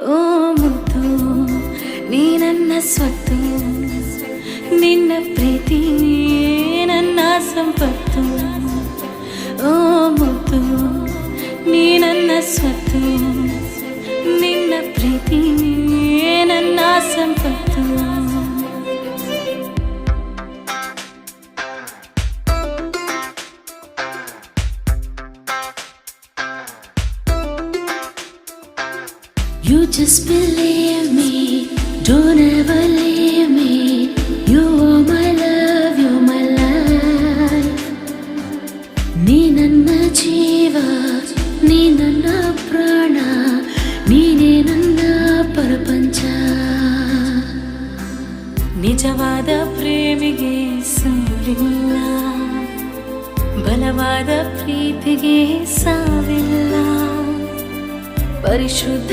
ಓ ಮುದ್ದು ನೀ ನನ್ನ ಸ್ವತ್ತು, ನಿನ್ನ ಪ್ರೀತಿ ನನ್ನ ಸಂಪತ್ತು. ಓ ಮುದ್ದು ನೀ ನನ್ನ ಸ್ವತ್ತು, ನಿನ್ನ ಪ್ರೀತಿ ನನ್ನ ಸಂಪತ್ತು. You just believe me, don't ever leave me. You are my love, you're my life. ನೀ ನನ್ನ ಜೀವ, ನೀ ನನ್ನ ಪ್ರಾಣ, ನೀನೇ ನನ್ನ ಪ್ರಪಂಚ. ನಿಜವಾದ ಪ್ರೇಮಿಗೆ ಸೋಲಿಲ್ಲ, ಬಲವಾದ ಪ್ರೀತಿಗೆ ಸಾವಿಲ್ಲ. ಪರಿಶುದ್ಧ